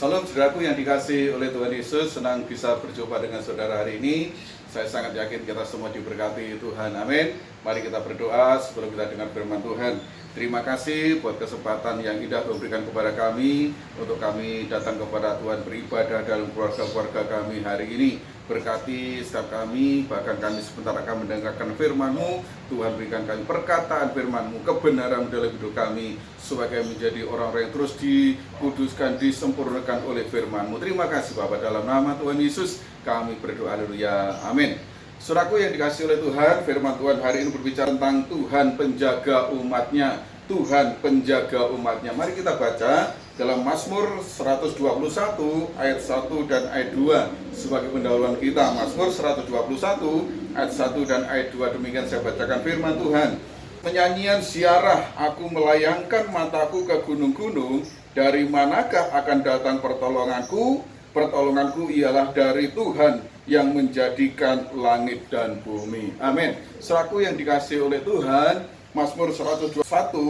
Salam saudaraku yang dikasih oleh Tuhan Yesus, senang bisa berjumpa dengan saudara hari ini. Saya sangat yakin kita semua diberkati Tuhan, amin. Mari kita berdoa sebelum kita dengar firman Tuhan. Terima kasih buat kesempatan yang indah Tuhan berikan kepada kami, untuk kami datang kepada Tuhan beribadah dalam keluarga-keluarga kami hari ini. Berkati setiap kami, bahkan kami sebentar akan mendengarkan firman-Mu. Tuhan berikan kami perkataan firman-Mu, kebenaran dalam hidup kami, supaya menjadi orang-orang yang terus dikuduskan, disempurnakan oleh firman-Mu. Terima kasih Bapa, dalam nama Tuhan Yesus kami berdoa, haleluya, amin. Saudaraku yang dikasih oleh Tuhan, firman Tuhan hari ini berbicara tentang Tuhan penjaga umatnya. Tuhan penjaga umatnya. Mari kita baca dalam Mazmur 121 ayat 1 dan ayat 2 sebagai pendahuluan kita. Mazmur 121 ayat 1 dan ayat 2, demikian saya bacakan firman Tuhan. Penyanyian ziarah, aku melayangkan mataku ke gunung-gunung, dari manakah akan datang pertolonganku? Pertolonganku ialah dari Tuhan yang menjadikan langit dan bumi. Amin. Saudaraku yang dikasih oleh Tuhan, Mazmur 121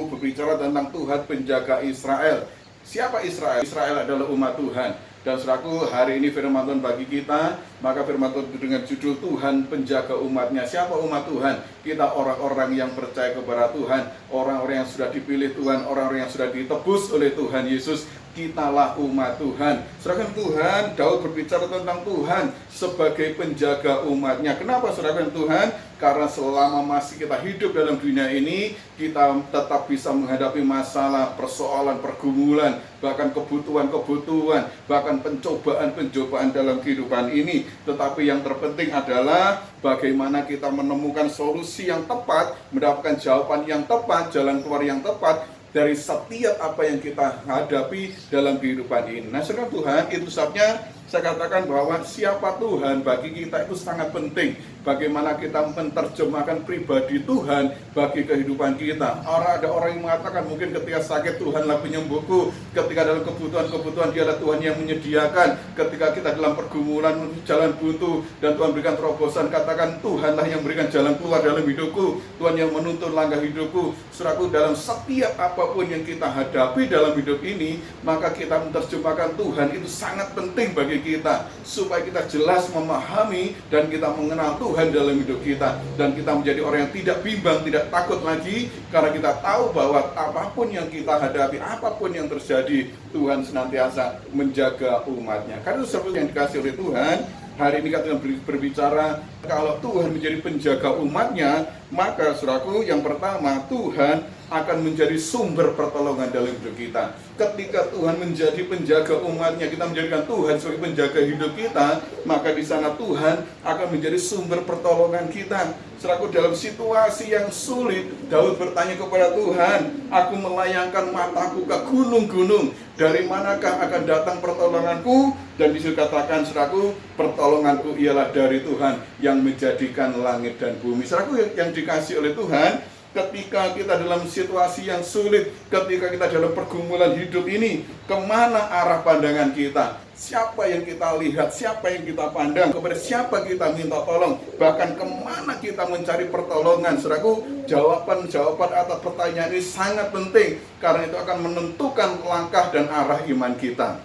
berbicara tentang Tuhan penjaga Israel. Siapa Israel? Israel adalah umat Tuhan. Dan saudaraku, hari ini firman Tuhan bagi kita, maka firman Tuhan dengan judul Tuhan penjaga umatnya. Siapa umat Tuhan? Kita orang-orang yang percaya kepada Tuhan, orang-orang yang sudah dipilih Tuhan, orang-orang yang sudah ditebus oleh Tuhan Yesus. Kitalah umat Tuhan. Saudara Tuhan, Daud berbicara tentang Tuhan sebagai penjaga umatnya. Kenapa saudara Tuhan? Karena selama masih kita hidup dalam dunia ini, kita tetap bisa menghadapi masalah, persoalan, pergumulan, bahkan kebutuhan-kebutuhan, bahkan pencobaan-pencobaan dalam kehidupan ini. Tetapi yang terpenting adalah bagaimana kita menemukan solusi yang tepat, mendapatkan jawaban yang tepat, jalan keluar yang tepat dari setiap apa yang kita hadapi dalam kehidupan ini. Nah, saudara Tuhan, itu sebabnya saya katakan bahwa siapa Tuhan bagi kita itu sangat penting. Bagaimana kita menerjemahkan pribadi Tuhan bagi kehidupan kita. Ada orang yang mengatakan mungkin ketika sakit Tuhanlah penyembuhku, ketika dalam kebutuhan-kebutuhan Dialah Tuhan yang menyediakan, ketika kita dalam pergumulan jalan buntu dan Tuhan berikan terobosan, katakan Tuhanlah yang berikan jalan keluar dalam hidupku, Tuhan yang menuntun langkah hidupku. Saudaraku, dalam setiap apapun yang kita hadapi dalam hidup ini, maka kita menerjemahkan Tuhan itu sangat penting bagi kita, supaya kita jelas memahami dan kita mengenal Tuhan dalam hidup kita, dan kita menjadi orang yang tidak bimbang, tidak takut lagi, karena kita tahu bahwa apapun yang kita hadapi, apapun yang terjadi, Tuhan senantiasa menjaga umatnya. Karena itu seperti yang dikasih oleh Tuhan. Hari ini kita berbicara kalau Tuhan menjadi penjaga umatnya, maka saudaraku, yang pertama, Tuhan akan menjadi sumber pertolongan dalam hidup kita. Ketika Tuhan menjadi penjaga umatnya, kita menjadikan Tuhan sebagai penjaga hidup kita, maka di sana Tuhan akan menjadi sumber pertolongan kita. Saudaraku, dalam situasi yang sulit, Daud bertanya kepada Tuhan, aku melayangkan mataku ke gunung-gunung, dari manakah akan datang pertolonganku? Dan disitu katakan, saudaraku, pertolonganku ialah dari Tuhan yang menjadikan langit dan bumi. Saudaraku yang dikasih oleh Tuhan, ketika kita dalam situasi yang sulit, ketika kita dalam pergumulan hidup ini, kemana arah pandangan kita? Siapa yang kita lihat, siapa yang kita pandang, kepada siapa kita minta tolong, bahkan kemana kita mencari pertolongan. Saudaraku, jawaban-jawaban atas pertanyaan ini sangat penting, karena itu akan menentukan langkah dan arah iman kita.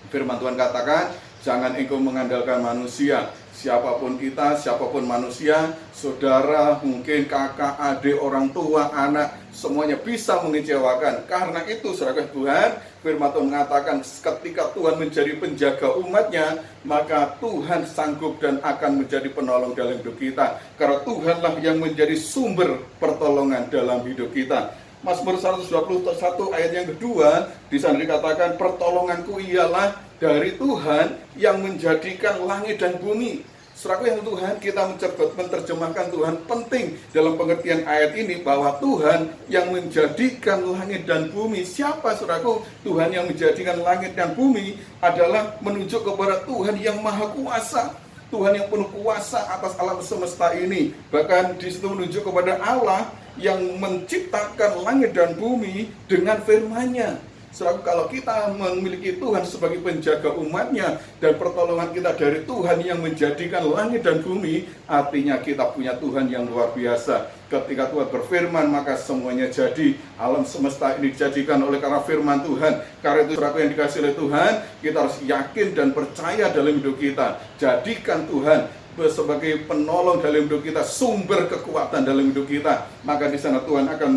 Firman Tuhan katakan, jangan engkau mengandalkan manusia. Siapapun kita, siapapun manusia, saudara, mungkin kakak, adik, orang tua, anak, semuanya bisa mengecewakan. Karena itu, saudara Tuhan, firman Tuhan mengatakan, ketika Tuhan menjadi penjaga umatnya, maka Tuhan sanggup dan akan menjadi penolong dalam hidup kita. Karena Tuhanlah yang menjadi sumber pertolongan dalam hidup kita. Mazmur 121 ayat yang kedua, di sana dikatakan, pertolonganku ialah dari Tuhan yang menjadikan langit dan bumi. Saudaraku yang Tuhan, kita menerjemahkan Tuhan penting dalam pengertian ayat ini, bahwa Tuhan yang menjadikan langit dan bumi. Siapa saudaraku? Tuhan yang menjadikan langit dan bumi adalah menunjuk kepada Tuhan yang maha kuasa, Tuhan yang penuh kuasa atas alam semesta ini. Bahkan di situ menunjuk kepada Allah yang menciptakan langit dan bumi dengan firman-Nya. Saudara, kalau kita memiliki Tuhan sebagai penjaga umatnya, dan pertolongan kita dari Tuhan yang menjadikan langit dan bumi, artinya kita punya Tuhan yang luar biasa. Ketika Tuhan berfirman, maka semuanya jadi. Alam semesta ini dijadikan oleh karena firman Tuhan. Karena itu saudaraku yang dikasihi oleh Tuhan, kita harus yakin dan percaya dalam hidup kita. Jadikan Tuhan sebagai penolong dalam hidup kita, sumber kekuatan dalam hidup kita. Maka di sana Tuhan akan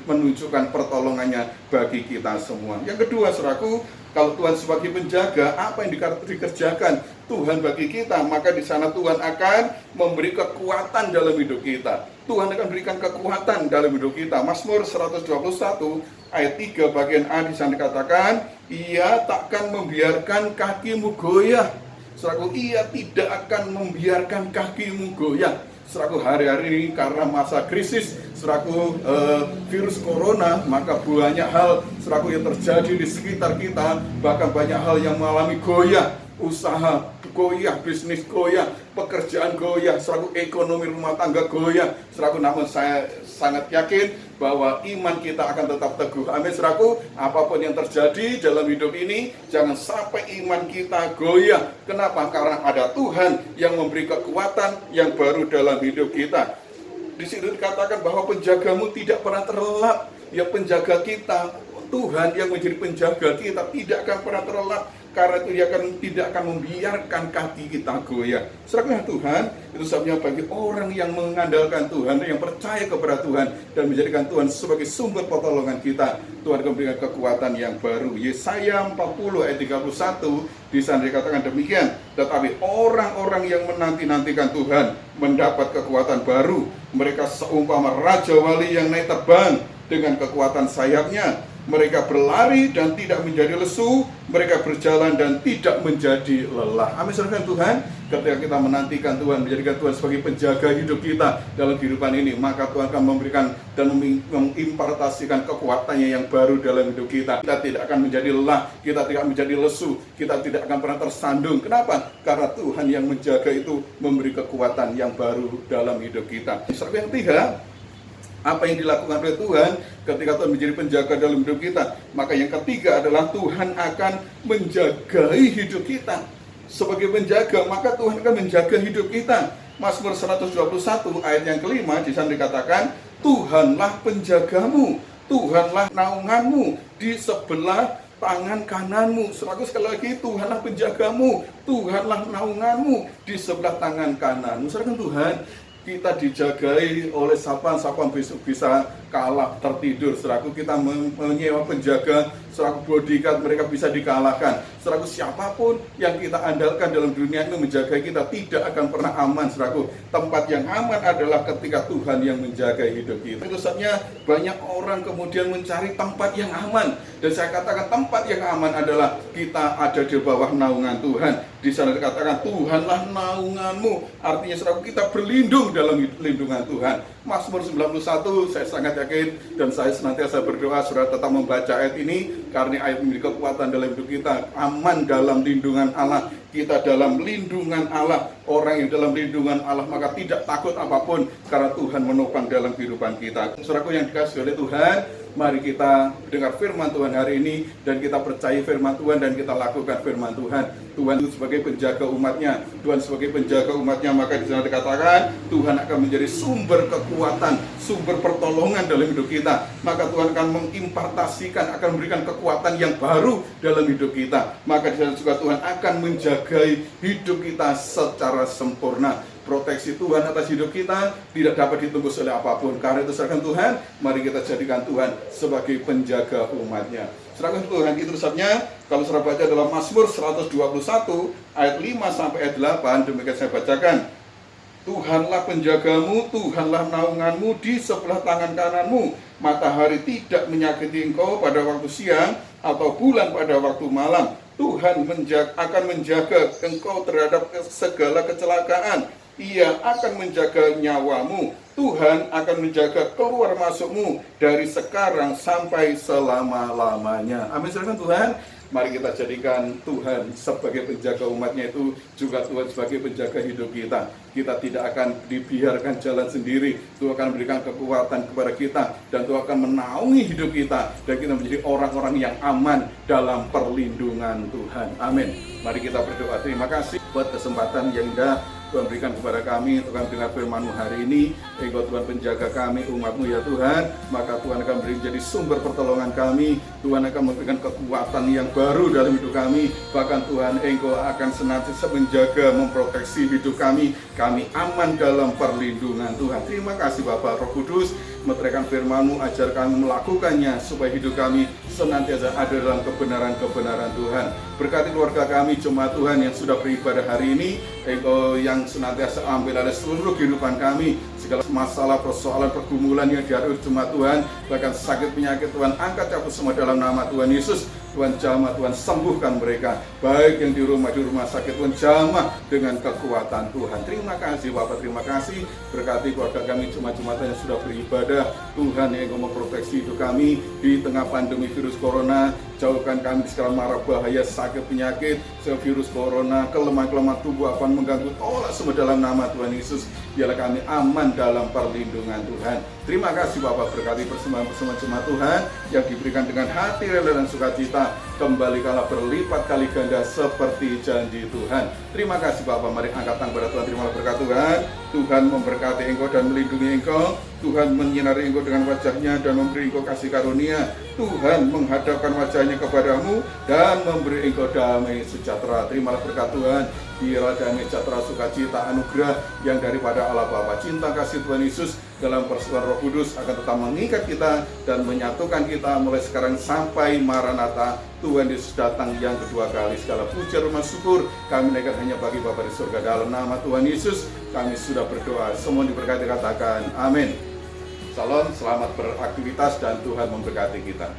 menunjukkan pertolongannya bagi kita semua. Yang kedua, saudaraku, kalau Tuhan sebagai penjaga, apa yang dikerjakan Tuhan bagi kita, maka di sana Tuhan akan memberi kekuatan dalam hidup kita. Tuhan akan berikan kekuatan dalam hidup kita. Mazmur 121 ayat 3 bagian A di sana dikatakan, Ia takkan membiarkan kakimu goyah. Saudaraku, Ia tidak akan membiarkan kakimu goyah. Saudaraku, hari-hari ini karena masa krisis, saudaraku, virus corona, maka banyak hal saudaraku yang terjadi di sekitar kita, bahkan banyak hal yang mengalami goyah. Usaha goyah, bisnis goyah, pekerjaan goyah, saudaraku, ekonomi rumah tangga goyah. Saudaraku, namun saya sangat yakin bahwa iman kita akan tetap teguh. Amin, saudaraku. Apapun yang terjadi dalam hidup ini, jangan sampai iman kita goyah. Kenapa? Karena ada Tuhan yang memberi kekuatan yang baru dalam hidup kita. Di situ dikatakan bahwa penjagamu tidak pernah terlelap. Ya, penjaga kita, Tuhan yang menjadi penjaga kita tidak akan pernah terlelap. Karena itu Dia tidak akan membiarkan kaki kita goyah. Saudara Tuhan, itu sebabnya bagi orang yang mengandalkan Tuhan, yang percaya kepada Tuhan, dan menjadikan Tuhan sebagai sumber pertolongan kita, Tuhan akan memberikan kekuatan yang baru. Yesaya 40 ayat 31, di sana dikatakan demikian, tetapi orang-orang yang menanti-nantikan Tuhan mendapat kekuatan baru. Mereka seumpama Raja Wali yang naik terbang dengan kekuatan sayapnya. Mereka berlari dan tidak menjadi lesu, mereka berjalan dan tidak menjadi lelah. Amin, saudara Tuhan. Ketika kita menantikan Tuhan, menjadikan Tuhan sebagai penjaga hidup kita dalam kehidupan ini, maka Tuhan akan memberikan dan mengimpartasikan kekuatannya yang baru dalam hidup kita. Kita tidak akan menjadi lelah, kita tidak menjadi lesu, kita tidak akan pernah tersandung. Kenapa? Karena Tuhan yang menjaga itu memberi kekuatan yang baru dalam hidup kita. Saudara yang ketiga, apa yang dilakukan oleh Tuhan ketika Tuhan menjadi penjaga dalam hidup kita? Maka yang ketiga adalah Tuhan akan menjagai hidup kita. Sebagai penjaga, maka Tuhan akan menjaga hidup kita. Mazmur 121 ayat yang kelima di sana dikatakan, Tuhanlah penjagamu, Tuhanlah naunganmu di sebelah tangan kananmu. Sekali lagi, Tuhanlah penjagamu, Tuhanlah naunganmu di sebelah tangan kananmu. Saudara Tuhan, kita dijagai oleh sapaan besok bisa kalah tertidur. Saudaraku, kita menyewa penjaga, saudaraku, bodyguard, mereka bisa dikalahkan. Saudaraku, siapapun yang kita andalkan dalam dunia ini menjaga kita tidak akan pernah aman. Saudaraku, tempat yang aman adalah ketika Tuhan yang menjaga hidup kita. Itu sebabnya banyak orang kemudian mencari tempat yang aman. Dan saya katakan tempat yang aman adalah kita ada di bawah naungan Tuhan. Di sana dikatakan Tuhanlah naunganmu. Artinya saudaraku, kita berlindung dalam lindungan Tuhan. Mazmur 91, saya sangat yakin dan saya senantiasa berdoa saudara tetap membaca ayat ini, karena ayat memiliki kekuatan dalam hidup kita. Aman dalam lindungan Allah, kita dalam lindungan Allah. Orang yang dalam lindungan Allah maka tidak takut apapun, karena Tuhan menopang dalam kehidupan kita. Saudaraku yang dikasihi oleh Tuhan, mari kita dengar firman Tuhan hari ini, dan kita percaya firman Tuhan dan kita lakukan firman Tuhan. Tuhan itu sebagai penjaga umatnya, Tuhan sebagai penjaga umatnya, maka di sana dikatakan Tuhan akan menjadi sumber kekuatan, sumber pertolongan dalam hidup kita. Maka Tuhan akan mengimpartasikan, akan memberikan kekuatan yang baru dalam hidup kita. Maka di sana juga Tuhan akan menjagai hidup kita secara sempurna. Proteksi Tuhan atas hidup kita tidak dapat ditembus oleh apapun. Karena itu serahkan Tuhan, mari kita jadikan Tuhan sebagai penjaga umatnya. Serahkan Tuhan, itu sebabnya kalau saudara baca dalam Mazmur 121 ayat 5 sampai ayat 8, demikian saya bacakan. Tuhanlah penjagamu, Tuhanlah naunganmu di sebelah tangan kananmu. Matahari tidak menyakiti engkau pada waktu siang, atau bulan pada waktu malam. Tuhan akan menjaga engkau terhadap segala kecelakaan. Ia akan menjaga nyawamu. Tuhan akan menjaga keluar masukmu dari sekarang sampai selama-lamanya. Amin, saudara Tuhan. Mari kita jadikan Tuhan sebagai penjaga umatnya, itu juga Tuhan sebagai penjaga hidup kita. Kita tidak akan dibiarkan jalan sendiri. Tuhan akan memberikan kekuatan kepada kita, dan Tuhan akan menaungi hidup kita, dan kita menjadi orang-orang yang aman dalam perlindungan Tuhan. Amin. Mari kita berdoa. Terima kasih buat kesempatan yang indah Tuhan berikan kepada kami. Tuhan dengar firman-Mu hari ini, Engkau Tuhan penjaga kami, umat-Mu ya Tuhan, maka Tuhan akan menjadi sumber pertolongan kami. Tuhan akan memberikan kekuatan yang baru dalam hidup kami. Bahkan Tuhan, Engkau akan senantiasa menjaga, memproteksi hidup kami. Kami aman dalam perlindungan Tuhan. Terima kasih Bapak Roh Kudus, meteraikan firman-Mu, ajar kami melakukannya supaya hidup kami senantiasa ada dalam kebenaran-kebenaran Tuhan. Berkati keluarga kami, jemaat Tuhan yang sudah beribadah hari ini, Engkau yang senantiasa ambil alih seluruh kehidupan kami, segala masalah, persoalan, pergumulan yang dihadapi jemaat Tuhan, bahkan sakit penyakit Tuhan angkat cabut semua dalam nama Tuhan Yesus. Tuhan jamah, Tuhan sembuhkan mereka, baik yang di rumah sakit, Tuhan jamah dengan kekuatan Tuhan. Terima kasih Bapak, terima kasih. Berkati keluarga kami, jemaat-jemaat yang sudah beribadah, Tuhan yang Engkau memproteksi hidup kami di tengah pandemi virus corona. Jauhkan kami di segala mara bahaya, sakit penyakit, virus corona, kelemahan-kelemahan tubuh akan mengganggu, tolak semua dalam nama Tuhan Yesus. Biarlah kami aman dalam perlindungan Tuhan. Terima kasih Bapak, berkati persembahan-persembahan jemaat Tuhan yang diberikan dengan hati rela dan sukacita, kembalikanlah berlipat kali ganda seperti janji Tuhan. Terima kasih Bapak, mari angkat tangan pada Tuhan, terimalah berkat Tuhan. Tuhan memberkati Engkau dan melindungi Engkau. Tuhan menyinari Engkau dengan wajah-Nya dan memberi Engkau kasih karunia. Tuhan menghadapkan wajah-Nya kepadamu dan memberi Engkau damai sejahtera. Terimalah berkat Tuhan. Biarlah damai sejahtera, sukacita, anugerah yang daripada Allah Bapa, cinta kasih Tuhan Yesus dalam persekutuan Roh Kudus akan tetap mengikat kita dan menyatukan kita mulai sekarang sampai Maranatha, Tuhan Yesus datang yang kedua kali. Segala puja rumah syukur kami naikkan hanya bagi Bapa di surga. Dalam nama Tuhan Yesus kami sudah berdoa. Semua diberkati, katakan amin. Salam, selamat beraktivitas dan Tuhan memberkati kita.